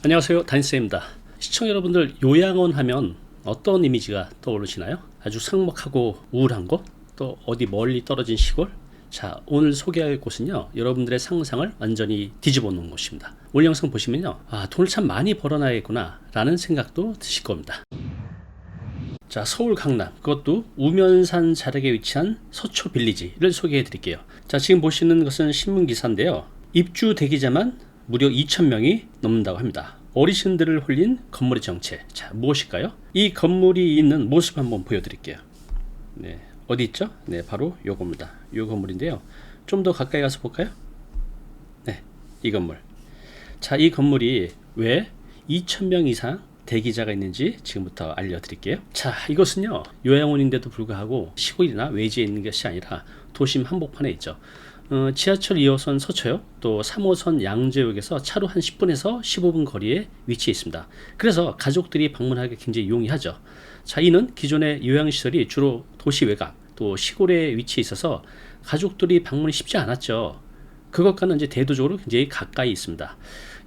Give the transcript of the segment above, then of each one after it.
안녕하세요, 단쌤입니다. 시청자 여러분들, 요양원 하면 어떤 이미지가 떠오르시나요? 아주 삭막하고 우울한 곳? 또 어디 멀리 떨어진 시골? 자, 오늘 소개할 곳은요, 여러분들의 상상을 완전히 뒤집어 놓은 곳입니다. 오늘 영상 보시면요, 돈을 참 많이 벌어놔야겠구나 라는 생각도 드실 겁니다. 자, 서울 강남, 그것도 우면산 자락에 위치한 서초 빌리지를 소개해 드릴게요. 자, 지금 보시는 것은 신문 기사인데요, 입주 대기자만 무려 2,000명이 넘는다고 합니다. 어르신들을 홀린 건물의 정체. 자, 무엇일까요? 이 건물이 있는 모습 한번 보여드릴게요. 네, 어디 있죠? 네, 바로 요겁니다. 요 건물인데요. 좀 더 가까이 가서 볼까요? 네, 이 건물. 자, 이 건물이 왜 2,000명 이상 대기자가 있는지 지금부터 알려드릴게요. 자, 이것은요, 요양원인데도 불구하고 시골이나 외지에 있는 것이 아니라 도심 한복판에 있죠. 지하철 2호선 서초역, 또 3호선 양재역에서 차로 한 10분에서 15분 거리에 위치해 있습니다. 그래서 가족들이 방문하기 굉장히 용이하죠. 자, 이는 기존의 요양시설이 주로 도시 외곽, 또 시골에 위치해 있어서 가족들이 방문이 쉽지 않았죠. 그것과는 이제 대도적으로 굉장히 가까이 있습니다.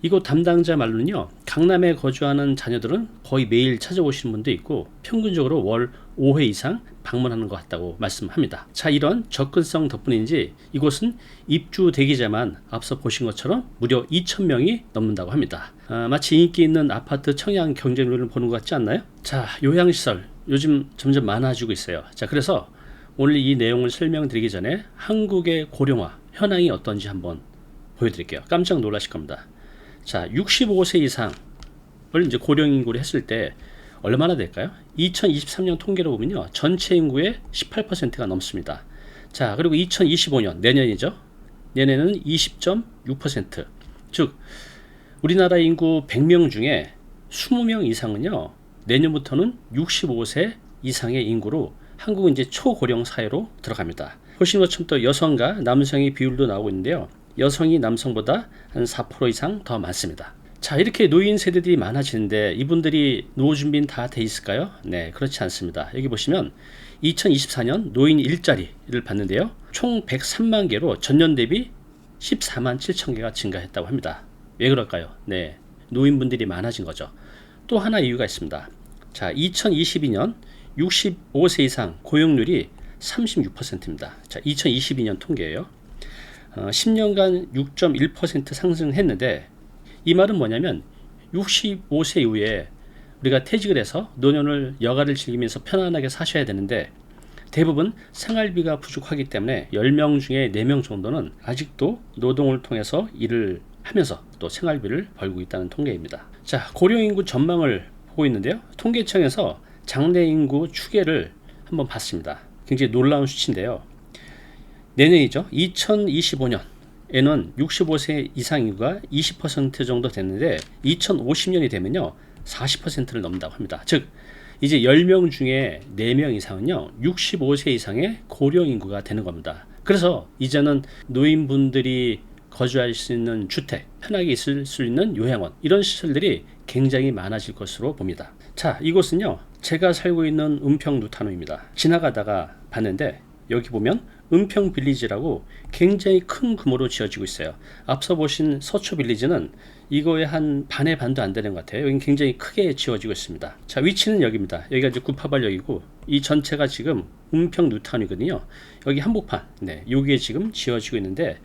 이곳 담당자 말로는요, 강남에 거주하는 자녀들은 거의 매일 찾아오시는 분도 있고 평균적으로 월 5회 이상 방문하는 것 같다고 말씀합니다. 자, 이런 접근성 덕분인지 이곳은 입주 대기자만 앞서 보신 것처럼 무려 2,000명이 넘는다고 합니다. 마치 인기 있는 아파트 청약 경쟁률을 보는 것 같지 않나요? 자, 요양시설 요즘 점점 많아지고 있어요. 자, 그래서 오늘 이 내용을 설명드리기 전에 한국의 고령화 현황이 어떤지 한번 보여드릴게요. 깜짝 놀라실 겁니다. 자, 65세 이상을 이제 고령 인구로 했을 때 얼마나 될까요? 2023년 통계로 보면요, 전체 인구의 18%가 넘습니다. 자, 그리고 2025년 내년이죠. 내년에는 20.6%. 즉, 우리나라 인구 100명 중에 20명 이상은요, 내년부터는 65세 이상의 인구로 한국은 이제 초고령 사회로 들어갑니다. 보시는 것처럼 또 여성과 남성의 비율도 나오고 있는데요, 여성이 남성보다 한 4% 이상 더 많습니다. 자, 이렇게 노인 세대들이 많아지는데 이분들이 노후 준비는 다 돼 있을까요? 네, 그렇지 않습니다. 여기 보시면 2024년 노인 일자리를 봤는데요, 총 103만 개로 전년 대비 14만 7천 개가 증가했다고 합니다. 왜 그럴까요? 네, 노인분들이 많아진 거죠. 또 하나 이유가 있습니다. 자, 2022년 65세 이상 고용률이 36%입니다. 자, 2022년 통계예요. 10년간 6.1% 상승했는데, 이 말은 뭐냐면 65세 이후에 우리가 퇴직을 해서 노년을 여가를 즐기면서 편안하게 사셔야 되는데 대부분 생활비가 부족하기 때문에 10명 중에 4명 정도는 아직도 노동을 통해서 일을 하면서 또 생활비를 벌고 있다는 통계입니다. 자, 고령인구 전망을 보고 있는데요, 통계청에서 장래 인구 추계를 한번 봤습니다. 굉장히 놀라운 수치인데요, 내년이죠, 2025년에는 65세 이상 인구가 20% 정도 됐는데 2050년이 되면요 40%를 넘는다고 합니다. 즉, 이제 10명 중에 4명 이상은요 65세 이상의 고령 인구가 되는 겁니다. 그래서 이제는 노인분들이 거주할 수 있는 주택, 편하게 있을 수 있는 요양원, 이런 시설들이 굉장히 많아질 것으로 봅니다. 자, 이곳은요, 제가 살고 있는 은평 누타노입니다. 지나가다가 봤는데 여기 보면 은평 빌리지라고 굉장히 큰 규모로 지어지고 있어요. 앞서 보신 서초 빌리지는 이거의 한 반의 반도 안 되는 것 같아요. 여기는 굉장히 크게 지어지고 있습니다. 자, 위치는 여기입니다. 여기가 이제 구파발역이고 이 전체가 지금 은평 뉴타운이거든요. 여기 한복판, 네, 여기에 지금 지어지고 있는데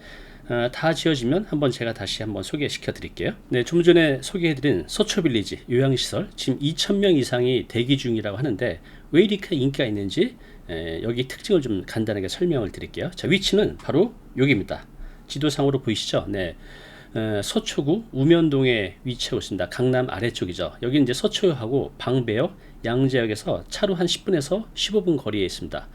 다 지어지면 한번 제가 다시 한번 소개시켜 드릴게요. 네, 좀 전에 소개해드린 서초 빌리지 요양시설 지금 2,000명 이상이 대기 중이라고 하는데 왜 이렇게 인기가 있는지 여기 특징을 좀 간단하게 설명을 드릴게요. 자, 위치는 바로 여기입니다. 지도상으로 보이시죠? 네, 서초구 우면동에 위치하고 있습니다. 강남 아래쪽이죠. 여기 이제 서초역하고 방배역, 양재역에서 차로 한 10분에서 15분 거리에 있습니다.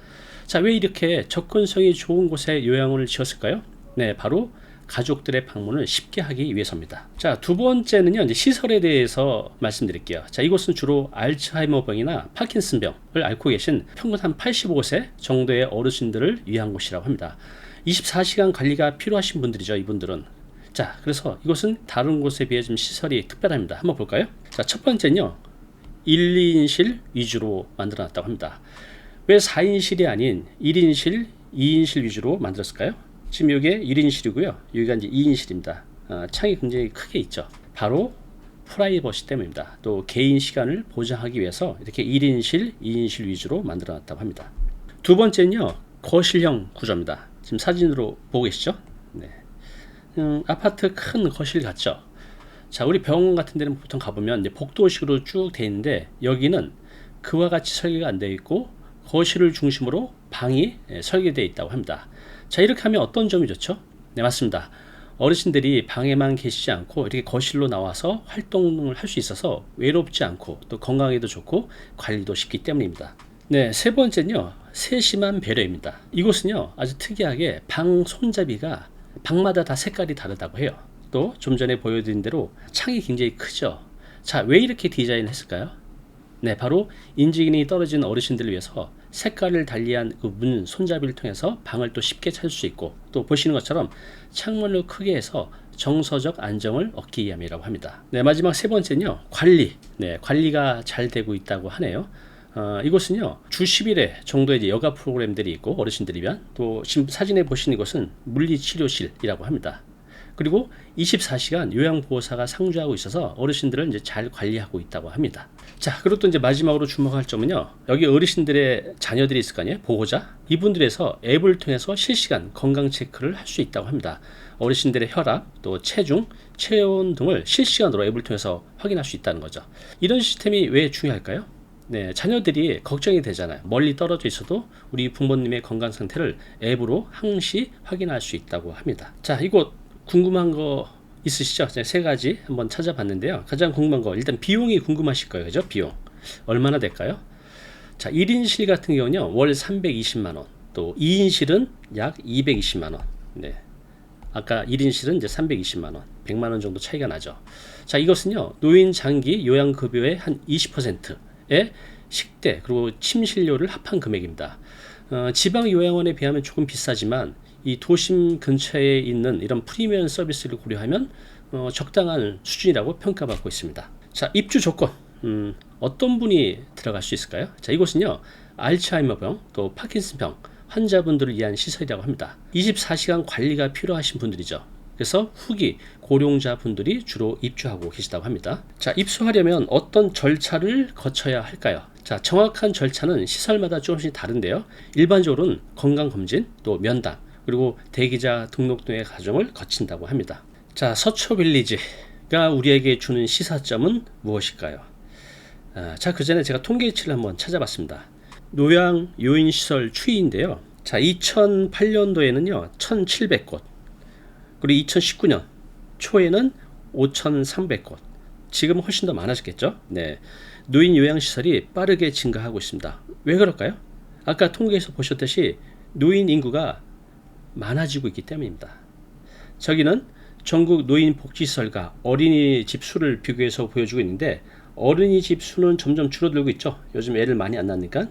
자, 왜 이렇게 접근성이 좋은 곳에 요양원을 지었을까요? 네, 바로 가족들의 방문을 쉽게 하기 위해서입니다. 자, 두 번째는요, 이제 시설에 대해서 말씀드릴게요. 자, 이곳은 주로 알츠하이머병이나 파킨슨병을 앓고 계신 평균 한 85세 정도의 어르신들을 위한 곳이라고 합니다. 24시간 관리가 필요하신 분들이죠, 이분들은. 자, 그래서 이곳은 다른 곳에 비해 좀 시설이 특별합니다. 한번 볼까요? 자, 첫 번째는요, 1, 2인실 위주로 만들어 놨다고 합니다. 왜 4인실이 아닌 1인실, 2인실 위주로 만들었을까요? 지금 이게 1인실이고요. 여기가 이제 2인실입니다. 창이 굉장히 크게 있죠. 바로 프라이버시 때문입니다. 또 개인 시간을 보장하기 위해서 이렇게 1인실, 2인실 위주로 만들어 놨다고 합니다. 두 번째는요, 거실형 구조입니다. 지금 사진으로 보고 계시죠? 네. 아파트 큰 거실 같죠? 자, 우리 병원 같은 데는 보통 가보면 이제 복도식으로 쭉 돼 있는데, 여기는 그와 같이 설계가 안 되어 있고 거실을 중심으로 방이 설계되어 있다고 합니다. 자, 이렇게 하면 어떤 점이 좋죠? 네, 맞습니다. 어르신들이 방에만 계시지 않고 이렇게 거실로 나와서 활동을 할 수 있어서 외롭지 않고 또 건강에도 좋고 관리도 쉽기 때문입니다. 네, 세 번째는요, 세심한 배려입니다. 이곳은요, 아주 특이하게 방 손잡이가 방마다 다 색깔이 다르다고 해요. 또 좀 전에 보여드린 대로 창이 굉장히 크죠. 자, 왜 이렇게 디자인을 했을까요? 네, 바로 인지기능이 떨어진 어르신들을 위해서 색깔을 달리한 그 문 손잡이를 통해서 방을 또 쉽게 찾을 수 있고, 또 보시는 것처럼 창문을 크게 해서 정서적 안정을 얻기 위함이라고 합니다. 네, 마지막 세 번째는요, 관리. 네, 관리가 잘 되고 있다고 하네요. 이곳은요, 주 10일에 정도의 이제 여가 프로그램들이 있고, 어르신들이 위한, 또 지금 사진에 보시는 곳은 물리치료실이라고 합니다. 그리고 24시간 요양보호사가 상주하고 있어서 어르신들을 이제 잘 관리하고 있다고 합니다. 자, 그리고 또 이제 마지막으로 주목할 점은요, 여기 어르신들의 자녀들이 있을 거 아니에요? 보호자? 이분들에서 앱을 통해서 실시간 건강 체크를 할 수 있다고 합니다. 어르신들의 혈압, 또 체중, 체온 등을 실시간으로 앱을 통해서 확인할 수 있다는 거죠. 이런 시스템이 왜 중요할까요? 네, 자녀들이 걱정이 되잖아요. 멀리 떨어져 있어도 우리 부모님의 건강 상태를 앱으로 항시 확인할 수 있다고 합니다. 자, 이곳 궁금한 거 있으시죠? 제가 세 가지 한번 찾아봤는데요. 가장 궁금한 거, 일단 비용이 궁금하실 거예요. 그죠? 비용. 얼마나 될까요? 자, 1인실 같은 경우는요, 월 320만원. 또 2인실은 약 220만원. 네. 아까 1인실은 이제 320만원. 100만원 정도 차이가 나죠. 자, 이것은요, 노인 장기 요양급여의 한 20%의 식대, 그리고 침실료를 합한 금액입니다. 지방 요양원에 비하면 조금 비싸지만, 이 도심 근처에 있는 이런 프리미엄 서비스를 고려하면 적당한 수준이라고 평가받고 있습니다. 자, 입주 조건. 어떤 분이 들어갈 수 있을까요? 자, 이곳은요, 알츠하이머병, 또 파킨슨병 환자분들을 위한 시설이라고 합니다. 24시간 관리가 필요하신 분들이죠. 그래서 후기 고령자 분들이 주로 입주하고 계시다고 합니다. 자, 입소하려면 어떤 절차를 거쳐야 할까요? 자, 정확한 절차는 시설마다 조금씩 다른데요. 일반적으로는 건강검진, 또 면담, 그리고 대기자 등록 등의 과정을 거친다고 합니다. 자, 서초빌리지가 우리에게 주는 시사점은 무엇일까요? 자, 그 전에 제가 통계치를 한번 찾아봤습니다. 노양 요인시설 추이인데요. 자, 2008년도에는요 1700곳, 그리고 2019년 초에는 5300곳, 지금은 훨씬 더 많아졌겠죠. 네, 노인 요양시설이 빠르게 증가하고 있습니다. 왜 그럴까요? 아까 통계에서 보셨듯이 노인 인구가 많아지고 있기 때문입니다. 저기는 전국 노인복지시설과 어린이집 수를 비교해서 보여주고 있는데, 어린이집 수는 점점 줄어들고 있죠. 요즘 애를 많이 안 낳으니까.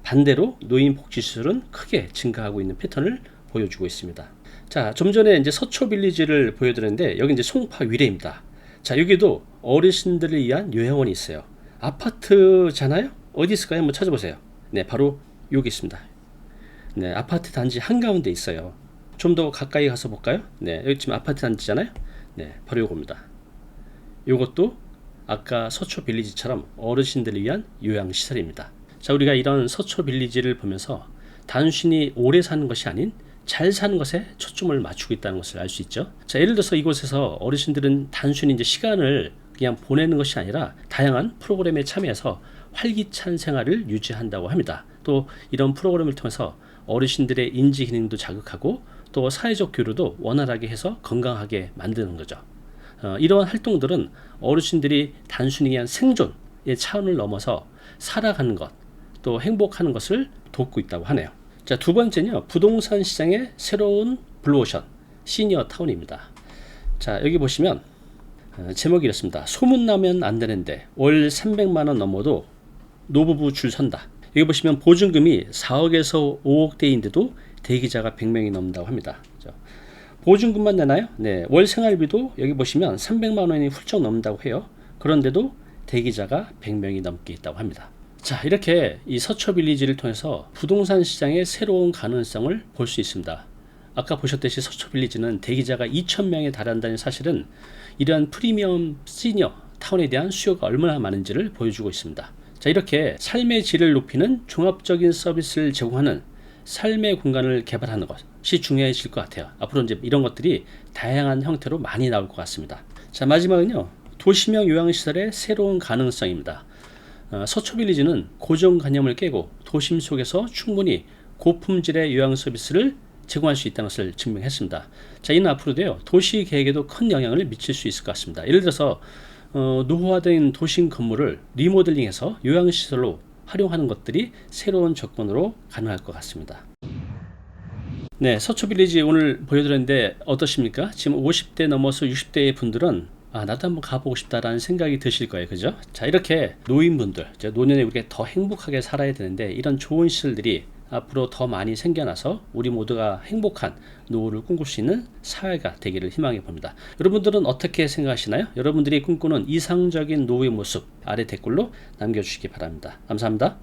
반대로 노인복지시설은 크게 증가하고 있는 패턴을 보여주고 있습니다. 자, 좀 전에 이제 서초빌리지를 보여드렸는데, 여기 이제 송파 위례입니다. 자, 여기도 어르신들을 위한 요양원이 있어요. 아파트잖아요? 어디 있을까요? 한번 찾아보세요. 네, 바로 여기 있습니다. 네, 아파트 단지 한가운데 있어요. 좀 더 가까이 가서 볼까요? 네, 여기 지금 아파트 단지잖아요. 네, 바로 요겁니다. 요것도 아까 서초 빌리지처럼 어르신들을 위한 요양시설입니다. 자, 우리가 이런 서초 빌리지를 보면서 단순히 오래 사는 것이 아닌 잘 사는 것에 초점을 맞추고 있다는 것을 알 수 있죠. 자, 예를 들어서 이곳에서 어르신들은 단순히 이제 시간을 그냥 보내는 것이 아니라 다양한 프로그램에 참여해서 활기찬 생활을 유지한다고 합니다. 또 이런 프로그램을 통해서 어르신들의 인지 기능도 자극하고 또 사회적 교류도 원활하게 해서 건강하게 만드는 거죠. 이러한 활동들은 어르신들이 단순히 그냥 생존의 차원을 넘어서 살아가는 것, 또 행복하는 것을 돕고 있다고 하네요. 자, 두 번째는요, 부동산 시장의 새로운 블루오션, 시니어 타운입니다. 자, 여기 보시면 제목이 이렇습니다. 소문나면 안 되는데 월 300만원 넘어도 노부부 줄 선다. 여기 보시면 보증금이 4억에서 5억대인데도 대기자가 100명이 넘는다고 합니다. 보증금만 내나요? 네, 월 생활비도 여기 보시면 300만 원이 훌쩍 넘는다고 해요. 그런데도 대기자가 100명이 넘게 있다고 합니다. 자, 이렇게 이 서초빌리지를 통해서 부동산 시장의 새로운 가능성을 볼 수 있습니다. 아까 보셨듯이 서초빌리지는 대기자가 2,000명에 달한다는 사실은 이러한 프리미엄 시니어 타운에 대한 수요가 얼마나 많은지를 보여주고 있습니다. 자, 이렇게 삶의 질을 높이는 종합적인 서비스를 제공하는 삶의 공간을 개발하는 것이 중요해질 것 같아요. 앞으로 이제 이런 것들이 다양한 형태로 많이 나올 것 같습니다. 자, 마지막은요, 도시명 요양시설의 새로운 가능성입니다. 서초빌리지는 고정관념을 깨고 도심 속에서 충분히 고품질의 요양 서비스를 제공할 수 있다는 것을 증명했습니다. 자, 이는 앞으로도요, 도시 계획에도 큰 영향을 미칠 수 있을 것 같습니다. 예를 들어서 노후화된 도심 건물을 리모델링해서 요양시설로 활용하는 것들이 새로운 접근으로 가능할 것 같습니다. 네, 서초빌리지 오늘 보여드렸는데 어떠십니까? 지금 50대 넘어서 60대의 분들은 나도 한번 가보고 싶다라는 생각이 드실 거예요. 그죠? 자, 이렇게 노인분들, 노년에 우리가 더 행복하게 살아야 되는데 이런 좋은 시설들이 앞으로 더 많이 생겨나서 우리 모두가 행복한 노후를 꿈꿀 수 있는 사회가 되기를 희망해 봅니다. 여러분들은 어떻게 생각하시나요? 여러분들이 꿈꾸는 이상적인 노후의 모습 아래 댓글로 남겨주시기 바랍니다. 감사합니다.